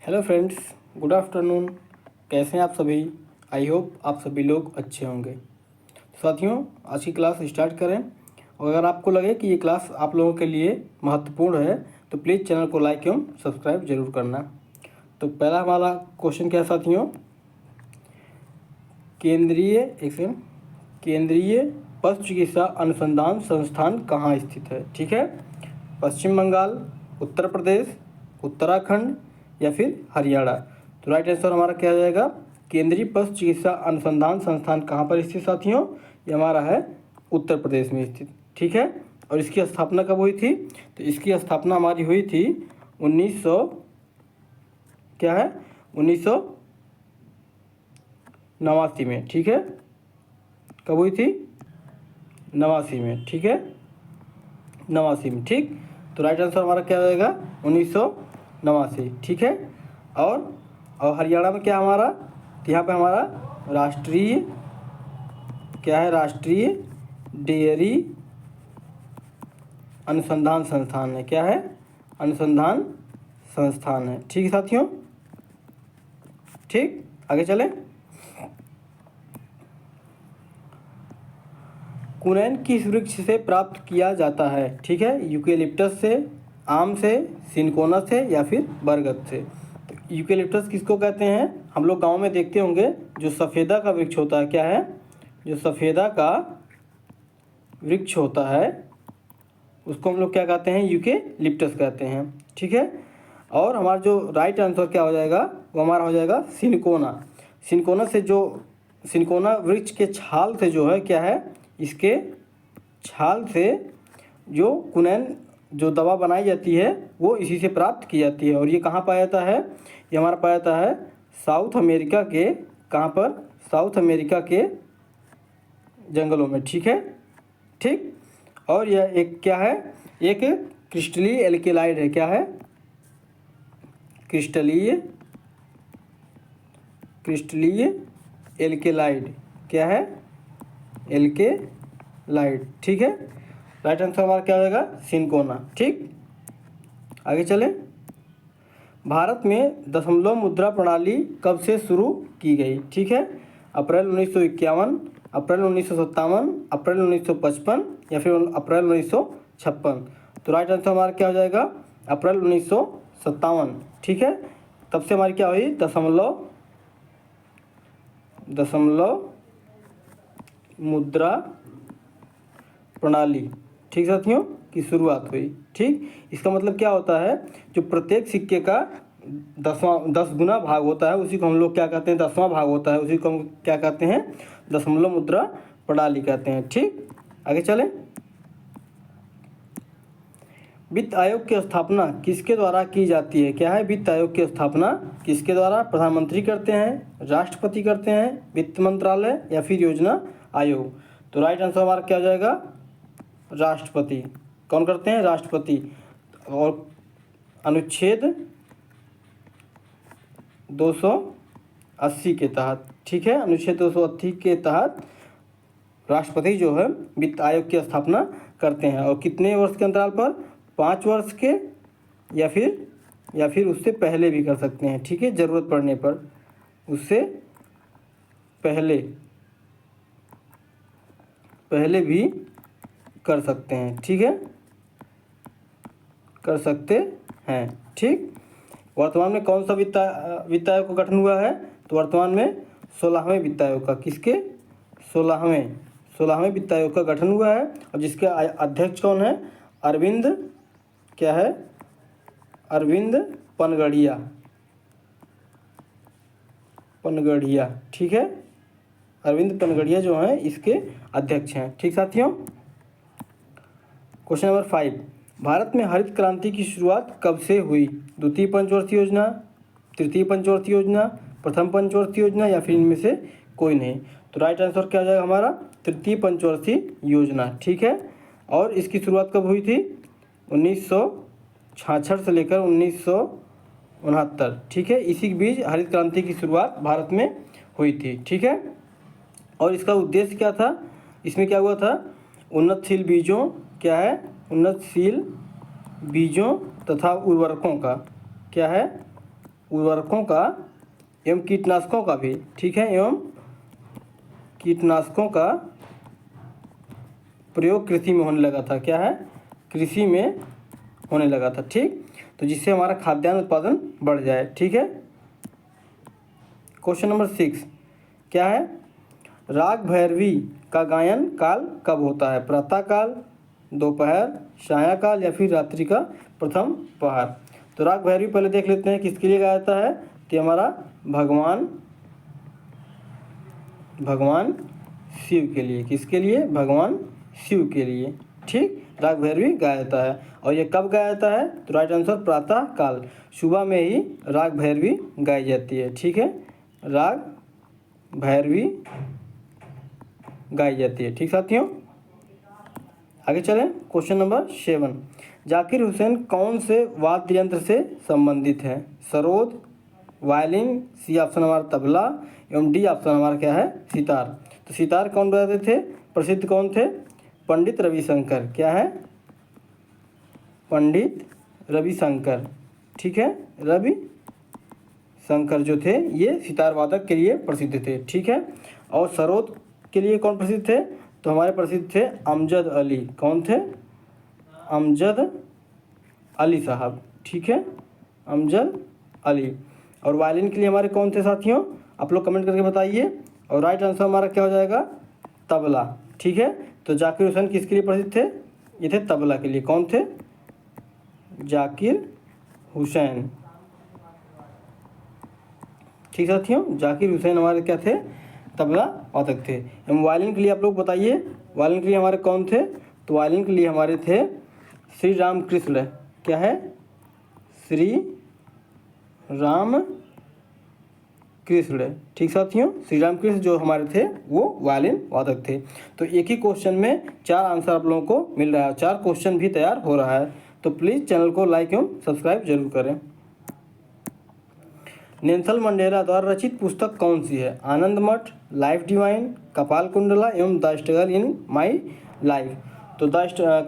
Hello friends, good afternoon. कैसे हैं आप सभी? आई होप आप सभी लोग अच्छे होंगे। साथियों, आज की क्लास स्टार्ट करें। और अगर आपको लगे कि ये क्लास आप लोगों के लिए महत्वपूर्ण है तो प्लीज़ चैनल को लाइक एवं सब्सक्राइब जरूर करना। तो पहला हमारा क्वेश्चन क्या है साथियों? केंद्रीय पशु चिकित्सा अनुसंधान संस्थान कहाँ स्थित है? ठीक है, पश्चिम बंगाल, उत्तर प्रदेश, उत्तराखंड या फिर हरियाणा। तो राइट आंसर हमारा क्या आ जाएगा? केंद्रीय पशु चिकित्सा अनुसंधान संस्थान कहाँ पर स्थित साथियों? ये हमारा है उत्तर प्रदेश में स्थित। ठीक है, और इसकी स्थापना कब हुई थी? तो इसकी स्थापना हमारी हुई थी 1900 क्या है 1989 में। ठीक है, कब हुई थी? 89 में। ठीक है, 89 में। ठीक, तो राइट आंसर हमारा क्या रहेगा? 1989। ठीक है, और हरियाणा में क्या हमारा? यहाँ पे हमारा राष्ट्रीय क्या है? राष्ट्रीय डेयरी अनुसंधान संस्थान है। क्या है? अनुसंधान संस्थान है। ठीक है साथियों, ठीक, आगे चलें। कुनैन किस वृक्ष से प्राप्त किया जाता है? ठीक है, यूकेलिप्टस से, आम से, सिनकोना से या फिर बरगद से। तो यूकेलिप्टस किसको कहते हैं? हम लोग गांव में देखते होंगे, जो सफ़ेदा का वृक्ष होता है। क्या है? जो सफ़ेदा का वृक्ष होता है उसको हम लोग क्या कहते हैं? यूकेलिप्टस कहते हैं। ठीक है, और हमारा जो राइट आंसर क्या हो जाएगा? वो हमारा हो जाएगा सिनकोना। सिनकोना वृक्ष के छाल से जो है क्या है? इसके छाल से जो कुनैन जो दवा बनाई जाती है वो इसी से प्राप्त की जाती है। और ये कहाँ पाया जाता है? ये हमारा पाया जाता है साउथ अमेरिका के, कहाँ पर? साउथ अमेरिका के जंगलों में। ठीक है, ठीक, और यह एक क्या है? एक क्रिस्टलीय एल्केलाइड है। क्या है? क्रिस्टलीय एल्केलाइड। क्या है? एल्केलाइड। ठीक है, राइट आंसर हमारा क्या हो जाएगा? सिनकोना। ठीक, आगे चलें। भारत में दशमलव मुद्रा प्रणाली कब से शुरू की गई? ठीक है, अप्रैल 1951, अप्रैल 1957, अप्रैल 1955 या फिर अप्रैल 1956। तो राइट आंसर हमारा क्या हो जाएगा? अप्रैल 1957। ठीक है, तब से हमारी क्या हुई? दशमलव मुद्रा प्रणाली, ठीक साथियों, की शुरुआत हुई। ठीक, इसका मतलब क्या होता है? जो प्रत्येक सिक्के का 10 गुना भाग होता है उसी को हम लोग क्या कहते हैं? 10वां भाग होता है, उसी को हम क्या कहते हैं? दशमलव मुद्रा प्रणाली कहते हैं। ठीक, आगे चलें। वित्त आयोग की स्थापना किसके द्वारा की जाती है? क्या है? वित्त आयोग की स्थापना किसके द्वारा? प्रधानमंत्री करते हैं, राष्ट्रपति करते हैं, वित्त मंत्रालय या फिर योजना आयोग। तो राइट आंसर हमारा क्या हो जाएगा? राष्ट्रपति। कौन करते हैं? राष्ट्रपति। और अनुच्छेद 280 के तहत, ठीक है, अनुच्छेद 280 के तहत राष्ट्रपति जो है वित्त आयोग की स्थापना करते हैं। और कितने वर्ष के अंतराल पर? 5 वर्ष के या फिर उससे पहले भी कर सकते हैं। ठीक है, ज़रूरत पड़ने पर उससे पहले भी कर सकते हैं। ठीक है, कर सकते हैं। ठीक, वर्तमान में कौन सा वित्त आयोग का गठन हुआ है? तो वर्तमान में 16वें वित्त आयोग का। किसके? 16वें वित्त आयोग का गठन हुआ है। और जिसके अध्यक्ष कौन है? अरविंद, क्या है? अरविंद पनगड़िया। ठीक है, अरविंद पनगड़िया जो हैं इसके अध्यक्ष हैं। ठीक साथियों, क्वेश्चन नंबर 5, भारत में हरित क्रांति की शुरुआत कब से हुई? द्वितीय पंचवर्षीय योजना, तृतीय पंचवर्षीय योजना, प्रथम पंचवर्षीय योजना या फिर इनमें से कोई नहीं। तो राइट आंसर क्या हो जाएगा हमारा? तृतीय पंचवर्षीय योजना। ठीक है, और इसकी शुरुआत कब हुई थी? 1966 से लेकर 1969। ठीक है, इसी के बीच हरित क्रांति की शुरुआत भारत में हुई थी। ठीक है, और इसका उद्देश्य क्या था? इसमें क्या हुआ था? उन्नतशील बीजों, क्या है? उन्नतशील बीजों तथा उर्वरकों का, क्या है? उर्वरकों का एवं कीटनाशकों का भी, ठीक है, एवं कीटनाशकों का प्रयोग कृषि में होने लगा था। क्या है? कृषि में होने लगा था, ठीक। तो जिससे हमारा खाद्यान्न उत्पादन बढ़ जाए, ठीक है। क्वेश्चन नंबर 6 क्या है? राग भैरवी का गायन काल कब होता है? प्रातः काल, दोपहर, सायंकाल या फिर रात्रि का प्रथम पहर। तो राग भैरवी पहले देख लेते हैं किसके लिए गाया जाता है। तो हमारा भगवान शिव के लिए। किसके लिए? भगवान शिव के लिए, ठीक। राग भैरवी गाया जाता है। और ये कब गाया जाता है? तो राइट आंसर प्रातः काल, सुबह में ही राग भैरवी गाई जाती है, ठीक है। राग भैरवी गाई जाती है, ठीक साथियों। आगे चलें। क्वेश्चन नंबर 7 जाकिर हुसैन कौन से वाद्य यंत्र से संबंधित है? सरोद, वायलिन, सी ऑप्शन हमारा तबला एवं डी ऑप्शन हमारा क्या है? सितार। तो सितार कौन बजाते थे? प्रसिद्ध कौन थे? पंडित रविशंकर। क्या है? पंडित रविशंकर, ठीक है। रवि शंकर जो थे ये सितार वादक के लिए प्रसिद्ध थे, ठीक है। और सरोद के लिए कौन प्रसिद्ध थे? तो हमारे प्रसिद्ध थे अमजद अली। कौन थे? अमजद अली साहब, ठीक है, अमजद अली। और वायलिन के लिए हमारे कौन थे साथियों? आप लोग कमेंट करके बताइए। और राइट आंसर हमारा क्या हो जाएगा? तबला, ठीक है। तो जाकिर हुसैन किसके लिए प्रसिद्ध थे? ये थे तबला के लिए। कौन थे? जाकिर हुसैन, ठीक साथियों। जाकिर हुसैन हमारे क्या थे? तबला वादक थे। एवं वायलिन के लिए आप लोग बताइए, वायलिन के लिए हमारे कौन थे? तो वायलिन के लिए हमारे थे श्री राम कृष्ण। क्या है? श्री राम कृष्ण, ठीक साथियों। श्री राम कृष्ण जो हमारे थे वो वायलिन वादक थे। तो एक ही क्वेश्चन में 4 आंसर आप लोगों को मिल रहा है, 4 क्वेश्चन भी तैयार हो रहा है। तो प्लीज़ चैनल को लाइक एवं सब्सक्राइब जरूर करें। नेल्सन मंडेला द्वारा रचित पुस्तक कौन सी है? आनंद मठ, लाइफ डिवाइन, कपाल कुंडला एवं the struggle in my life. तो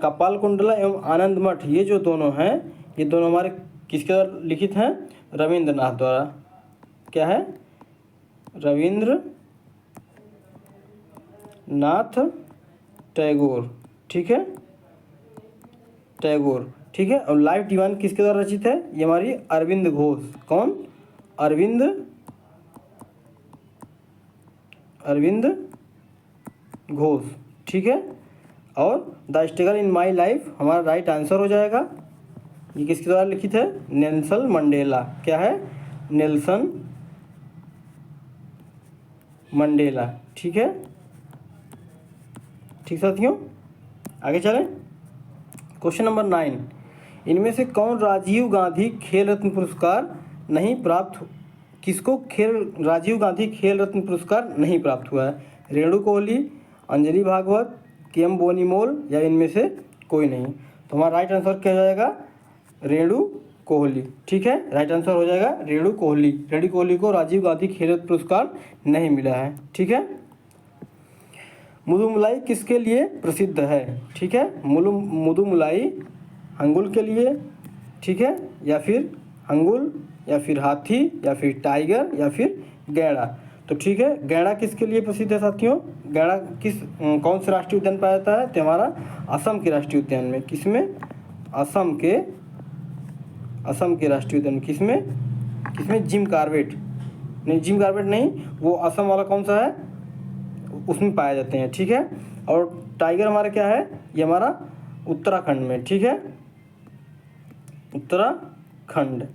कपाल कुंडला एवं आनंद मठ ये जो दोनों हैं, ये दोनों हमारे किसके द्वारा लिखित हैं? रविंद्रनाथ द्वारा। क्या है? रविंद्र नाथ टैगोर, ठीक है, टैगोर, ठीक है। और लाइफ डिवाइन किसके द्वारा रचित है? ये हमारी अरविंद घोष। कौन? अरविंद घोष, ठीक है। और the struggle in my life हमारा राइट आंसर हो जाएगा। ये किसके द्वारा लिखित है? Nelson Mandela. क्या है? नेल्सन मंडेला, ठीक है, ठीक साथियों। आगे चलें। क्वेश्चन नंबर 9 इनमें से कौन राजीव गांधी खेल रत्न पुरस्कार नहीं प्राप्त? किसको राजीव गांधी खेल रत्न पुरस्कार नहीं प्राप्त हुआ है? रेणु कोहली, अंजलि भागवत, के.एम. बोनीमोल या इनमें से कोई नहीं। तो हमारा राइट आंसर क्या हो जाएगा? रेणु कोहली, ठीक है। राइट आंसर हो जाएगा रेणु कोहली। रेणु कोहली को राजीव गांधी खेल रत्न पुरस्कार नहीं मिला है, ठीक है। मुदुमलाई किसके लिए प्रसिद्ध है? ठीक है, मुदुमलाई हंगुल के लिए, ठीक है, या फिर हंगुल या फिर हाथी या फिर टाइगर या फिर गैंडा। तो ठीक है, गैंडा किसके लिए प्रसिद्ध है साथियों? गैंडा कौन से राष्ट्रीय उद्यान पाया जाता है? तो हमारा असम के राष्ट्रीय उद्यान में। किसमें? असम के राष्ट्रीय उद्यान। किसमें? जिम कॉर्बेट नहीं, वो असम वाला कौन सा है उसमें पाए जाते हैं, ठीक है। और टाइगर हमारा क्या है? ये हमारा उत्तराखंड में, ठीक है, उत्तराखंड,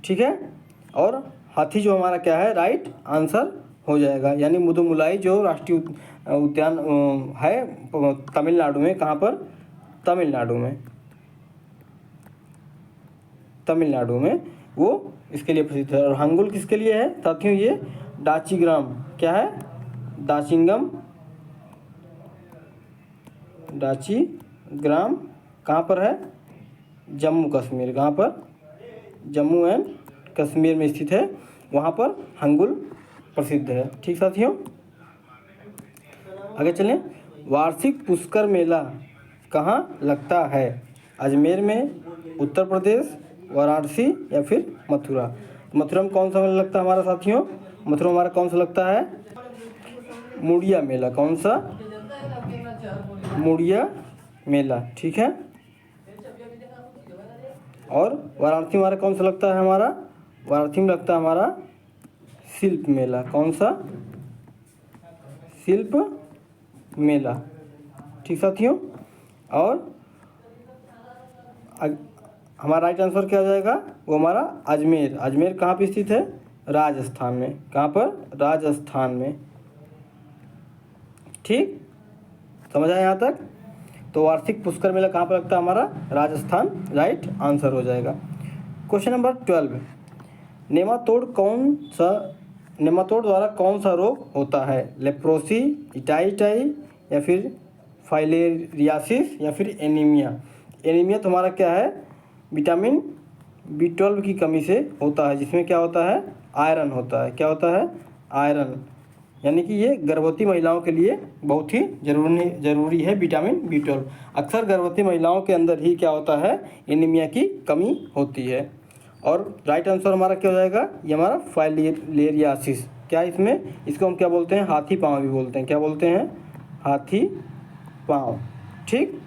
ठीक है। और हाथी जो हमारा क्या है? राइट आंसर हो जाएगा। यानी मुदुमलाई जो राष्ट्रीय उद्यान है तमिलनाडु में। कहाँ पर? तमिलनाडु में वो इसके लिए प्रसिद्ध है। और हंगुल किसके लिए है साथियों? ये डाचीग्राम, क्या है? डाचीग्राम कहाँ पर है? जम्मू कश्मीर। कहाँ पर? जम्मू एंड कश्मीर में स्थित है, वहाँ पर हंगुल प्रसिद्ध है, ठीक साथियों। आगे चलें। वार्षिक पुष्कर मेला कहाँ लगता है? अजमेर में, उत्तर प्रदेश, वाराणसी या फिर मथुरा। मथुरा में कौन सा मेला लगता है हमारा साथियों? मथुरा हमारा कौन सा लगता है? मुड़िया मेला। कौन सा? मुड़िया मेला, ठीक है। और वाराणसी हमारा कौन सा लगता है? हमारा वाराणसी में लगता है हमारा शिल्प मेला। कौन सा? शिल्प मेला, ठीक साथियों। और हमारा राइट आंसर क्या हो जाएगा? वो हमारा अजमेर। अजमेर कहाँ पे स्थित है? राजस्थान में। कहाँ पर? राजस्थान में, ठीक। समझ आया यहाँ तक? तो वार्षिक पुष्कर मेला कहाँ पर लगता है? हमारा राजस्थान राइट आंसर हो जाएगा। क्वेश्चन नंबर 12, नेमाटोड द्वारा कौन सा रोग होता है? लेप्रोसी, इटाई या फिर फाइलेरियासिस या फिर एनीमिया। एनीमिया तो हमारा क्या है? विटामिन B12 की कमी से होता है, जिसमें क्या होता है? आयरन होता है। क्या होता है? आयरन। यानी कि ये गर्भवती महिलाओं के लिए बहुत ही ज़रूरी है विटामिन B12। अक्सर गर्भवती महिलाओं के अंदर ही क्या होता है? एनीमिया की कमी होती है। और राइट आंसर हमारा क्या हो जाएगा? ये हमारा फाइलेरियासिस। क्या इसमें? इसको हम क्या बोलते हैं? हाथी पाँव भी बोलते हैं। क्या बोलते हैं? हाथी पाँव, ठीक।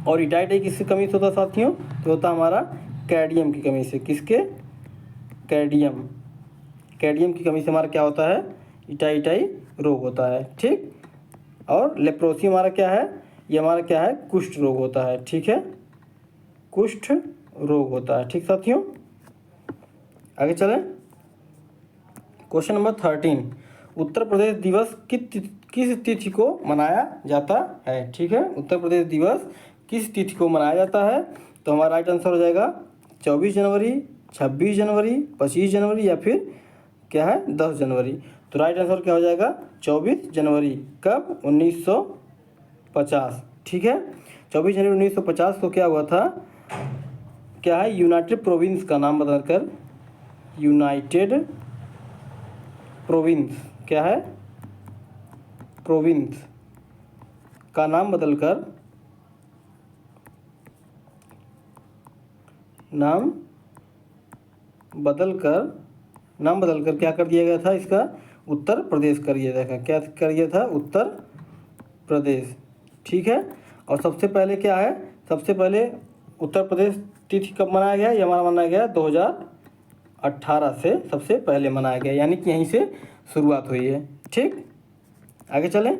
और इटाई किसकी कमी से होता है साथियों? तो होता हमारा कैडमियम की कमी से। किसके? कैडमियम की कमी से हमारा क्या होता है? इटाई रोग होता है, ठीक। और लेप्रोसी हमारा क्या है? ये हमारा क्या है? कुष्ठ रोग होता है, ठीक है। कुष्ठ रोग होता है, ठीक साथियों। आगे चलें। क्वेश्चन नंबर 13, उत्तर प्रदेश दिवस किस तिथि को मनाया जाता है? ठीक है, उत्तर प्रदेश दिवस किस तिथि को मनाया जाता है? तो हमारा राइट आंसर हो जाएगा 24 जनवरी, 26 जनवरी, 25 जनवरी या फिर क्या है? 10 जनवरी। तो राइट आंसर क्या हो जाएगा? 24 जनवरी। कब? 1950, ठीक है। 24 जनवरी 1950 को क्या हुआ था? क्या है? यूनाइटेड प्रोविंस का नाम बदलकर यूनाइटेड प्रोविंस, क्या है? प्रोविंस का नाम बदलकर क्या कर दिया गया था? इसका उत्तर प्रदेश कर दिया था। क्या कर दिया था? उत्तर प्रदेश, ठीक है। और सबसे पहले क्या है? सबसे पहले उत्तर प्रदेश तिथि कब मनाया गया? ये हमारा मनाया गया 2018 से सबसे पहले मनाया गया, यानी कि यहीं से शुरुआत हुई है, ठीक। आगे चलें।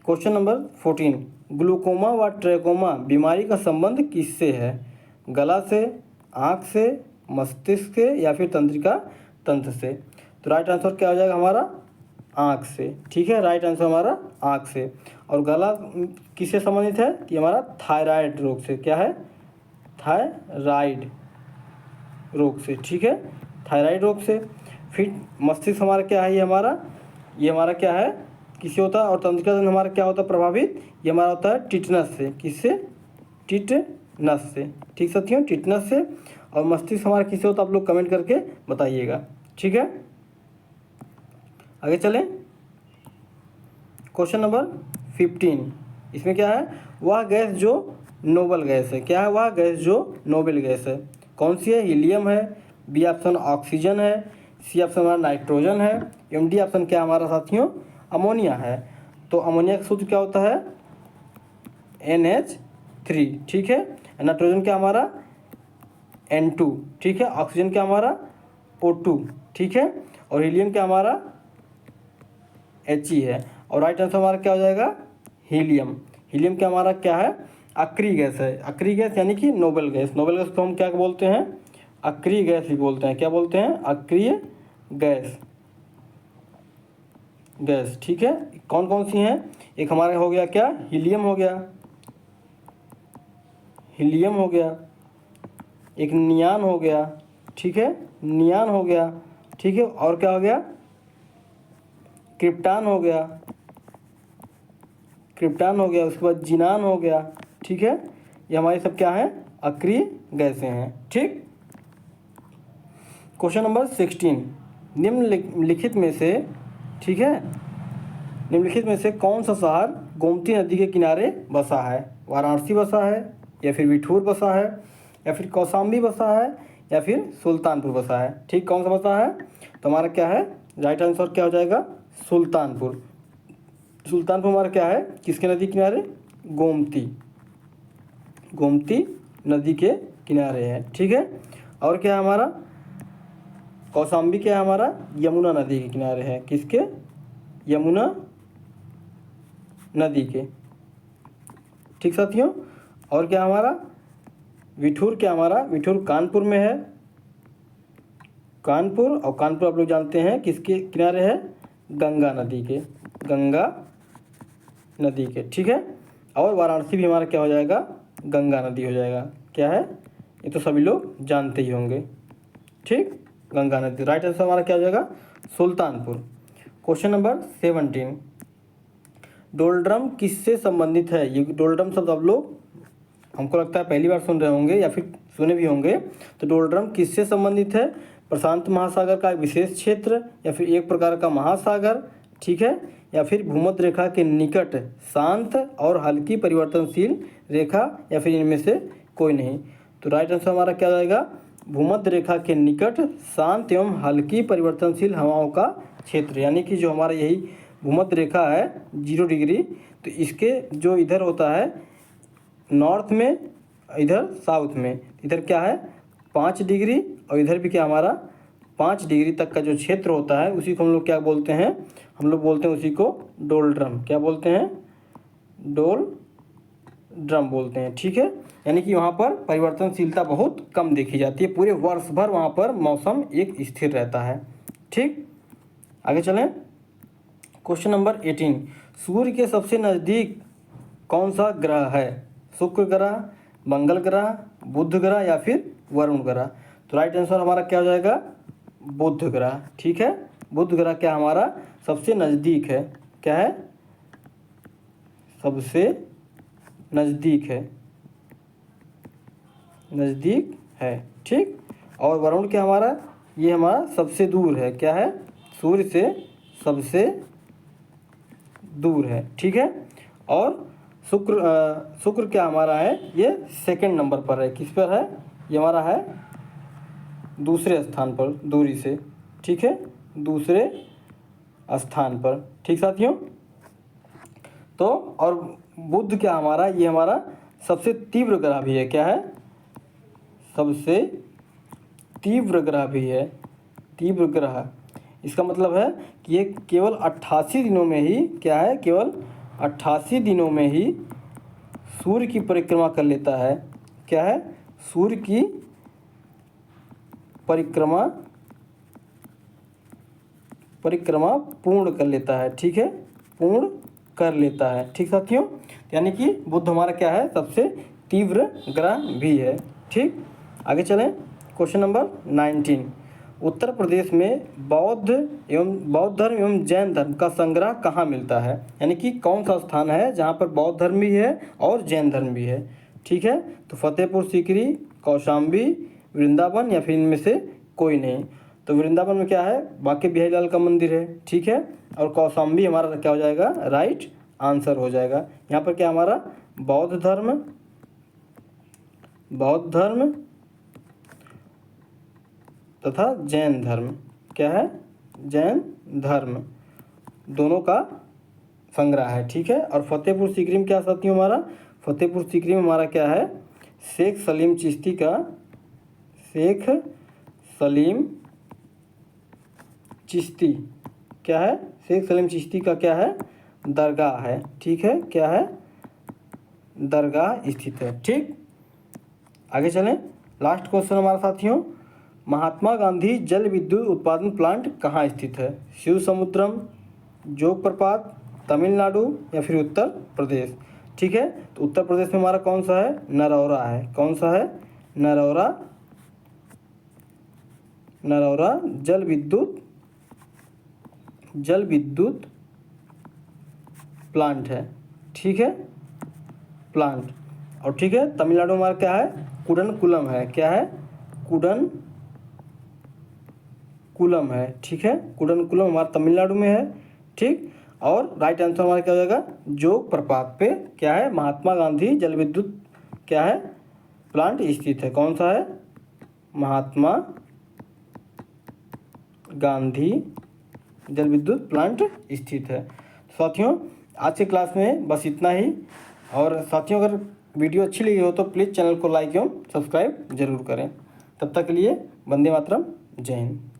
क्वेश्चन नंबर 14, ग्लूकोमा व ट्रैकोमा बीमारी का संबंध किससे है? गला से, आँख से, मस्तिष्क से या फिर तंत्रिका तंत्र से? तो राइट आंसर क्या हो जाएगा? हमारा आँख से, ठीक है। राइट आंसर हमारा आँख से। और गला किससे संबंधित है? कि हमारा थायराइड रोग से। क्या है? थायराइड रोग से, ठीक है, थायराइड रोग से। फिर मस्तिष्क हमारा क्या है? ये हमारा क्या है? किससे होता है? और तंत्रिका तंत्र हमारा क्या होता है प्रभावित? ये हमारा होता है टिटनस से। किससे? टिटनस से, ठीक साथियों, टिटनस से। और मस्तिष्क हमारा किससे होता है? आप लोग कमेंट करके बताइएगा, ठीक है। आगे चलें। क्वेश्चन नंबर 15, इसमें क्या है? वह गैस जो नोबल गैस है। क्या है? वह गैस जो नोबल गैस है। कौन सी है? हीलियम है, बी ऑप्शन ऑक्सीजन है, सी ऑप्शन हमारा नाइट्रोजन है, डी ऑप्शन क्या हमारा साथियों? अमोनिया है। तो अमोनिया का सूत्र क्या होता है? NH3, ठीक है। नाइट्रोजन क्या हमारा? N2, ठीक है। ऑक्सीजन क्या हमारा? O2, ठीक है। और हीलियम क्या हमारा? He है। और राइट आंसर हमारा क्या हो जाएगा? हीलियम। हीलियम क्या हमारा क्या है? अक्रिय गैस है। अक्रिय गैस यानी कि नोबल गैस। नोबल गैस को हम क्या बोलते हैं? अक्रिय गैस भी बोलते हैं। क्या बोलते हैं? अक्रिय गैस, ठीक है। कौन कौन सी हैं? एक हमारा हो गया क्या? हीलियम हो गया, एक नियान हो गया, ठीक है, नियान हो गया, ठीक है। और क्या हो गया? क्रिप्टान हो गया, उसके बाद जिनान हो गया, ठीक है। ये हमारी सब क्या है? अक्रिय गैसें हैं, ठीक। क्वेश्चन नंबर 16, निम्नलिखित में से, ठीक है, निम्नलिखित में से कौन सा शहर गोमती नदी के किनारे बसा है? वाराणसी बसा है या फिर बिठूर बसा है या फिर कौशाम्बी बसा है या फिर सुल्तानपुर बसा है। ठीक, कौन सा बसा है? तो हमारा क्या है राइट आंसर क्या हो जाएगा? सुल्तानपुर। सुल्तानपुर हमारा क्या है, किसके नदी किनारे? गोमती, गोमती नदी के किनारे है। ठीक है, और क्या है हमारा? कौशाम्बी क्या है हमारा? यमुना नदी के किनारे है। किसके? यमुना नदी के। ठीक साथियों, और क्या हमारा? विठूर क्या हमारा? विठूर कानपुर में है। कानपुर, और कानपुर आप लोग जानते हैं किसके किनारे है? गंगा नदी के, गंगा नदी के। ठीक है, और वाराणसी भी हमारा क्या हो जाएगा? गंगा नदी हो जाएगा। क्या है? ये तो सभी लोग जानते ही होंगे। ठीक, गंगा नदी। राइट आंसर हमारा क्या हो जाएगा? सुल्तानपुर। क्वेश्चन नंबर 17, डोलड्रम किससे संबंधित है? ये डोलड्रम शब्द आप लोग हमको लगता है पहली बार सुन रहे होंगे या फिर सुने भी होंगे। तो डोलड्रम किससे संबंधित है? प्रशांत महासागर का एक विशेष क्षेत्र, या फिर एक प्रकार का महासागर, ठीक है, या फिर भूमध्य रेखा के निकट शांत और हल्की परिवर्तनशील रेखा, या फिर इनमें से कोई नहीं। तो राइट आंसर हमारा क्या जाएगा? भूमध्य रेखा के निकट शांत एवं हल्की परिवर्तनशील हवाओं का क्षेत्र, यानी कि जो हमारा यही भूमध्य रेखा है 0 डिग्री, तो इसके जो इधर होता है नॉर्थ में, इधर साउथ में, इधर क्या है 5 डिग्री, और इधर भी क्या हमारा 5 डिग्री तक का जो क्षेत्र होता है उसी को हम लोग क्या बोलते हैं? हम लोग बोलते हैं उसी को डोलड्रम। क्या बोलते हैं? डोलड्रम बोलते हैं। ठीक है, यानी कि वहाँ पर परिवर्तनशीलता बहुत कम देखी जाती है, पूरे वर्ष भर वहाँ पर मौसम एक स्थिर रहता है। ठीक, आगे चलें। क्वेश्चन नंबर 18, सूर्य के सबसे नज़दीक कौन सा ग्रह है? शुक्र ग्रह, मंगल ग्रह, बुध ग्रह, या फिर वरुण ग्रह? तो राइट आंसर हमारा क्या हो जाएगा? बुध ग्रह। ठीक है, बुध ग्रह क्या हमारा सबसे नज़दीक है? क्या है? सबसे नज़दीक है, नज़दीक है। ठीक, और वरुण क्या हमारा? ये हमारा सबसे दूर है। क्या है? सूर्य से सबसे दूर है। ठीक है, और शुक्र क्या हमारा है? ये सेकंड नंबर पर है। किस पर है? ये हमारा है दूसरे स्थान पर दूरी से। ठीक है, दूसरे स्थान पर। ठीक साथियों, तो और बुध क्या हमारा? ये हमारा सबसे तीव्र ग्रह भी है। क्या है? सबसे तीव्र ग्रह भी है। तीव्र ग्रह, इसका मतलब है कि ये केवल 88 दिनों में ही क्या है? केवल 88 दिनों में ही सूर्य की परिक्रमा कर लेता है। क्या है? सूर्य की परिक्रमा पूर्ण कर लेता है। ठीक है, पूर्ण कर लेता है। ठीक साथियों, यानी कि बुध हमारा क्या है? सबसे तीव्र ग्रह भी है। ठीक, आगे चलें। क्वेश्चन नंबर 19, उत्तर प्रदेश में बौद्ध धर्म एवं जैन धर्म का संग्रह कहाँ मिलता है? यानी कि कौन सा स्थान है जहाँ पर बौद्ध धर्म भी है और जैन धर्म भी है? ठीक है, तो फतेहपुर सीकरी, कौशाम्बी, वृंदावन, या फिर इनमें से कोई नहीं। तो वृंदावन में क्या है? बांके बिहारी लाल का मंदिर है। ठीक है, और कौशाम्बी हमारा क्या हो जाएगा? राइट आंसर हो जाएगा। यहाँ पर क्या हमारा? बौद्ध धर्म तथा जैन धर्म। क्या है? जैन धर्म, दोनों का संग्रह है। ठीक है, और फतेहपुर सीकरी में क्या साथियों हमारा? फतेहपुर सीकरी में हमारा क्या है? शेख सलीम चिश्ती का क्या है? शेख सलीम चिश्ती का क्या है? दरगाह है। ठीक है, क्या है? दरगाह स्थित है। ठीक, आगे चलें। लास्ट क्वेश्चन हमारा साथियों, महात्मा गांधी जल विद्युत उत्पादन प्लांट कहाँ स्थित है? शिव समुद्रम, जोग प्रपात, तमिलनाडु, या फिर उत्तर प्रदेश? ठीक है, तो उत्तर प्रदेश में हमारा कौन सा है? नरौरा है। कौन सा है? नरौरा जल विद्युत प्लांट है। ठीक है, प्लांट। और ठीक है, तमिलनाडु में हमारा क्या है? कुडनकुलम है। क्या है? कुडनकुलम है। ठीक है, कुडनकुलम हमारा तमिलनाडु में है। ठीक, और राइट आंसर हमारा क्या हो जाएगा? जोग प्रपात पे क्या है? महात्मा गांधी जल विद्युत क्या है? प्लांट स्थित है। कौन सा है? महात्मा गांधी जल विद्युत प्लांट स्थित है। साथियों, आज के क्लास में बस इतना ही। और साथियों, अगर वीडियो अच्छी लगी हो तो प्लीज़ चैनल को लाइक एवं सब्सक्राइब जरूर करें। तब तक के लिए वंदे मातरम, जय हिंद।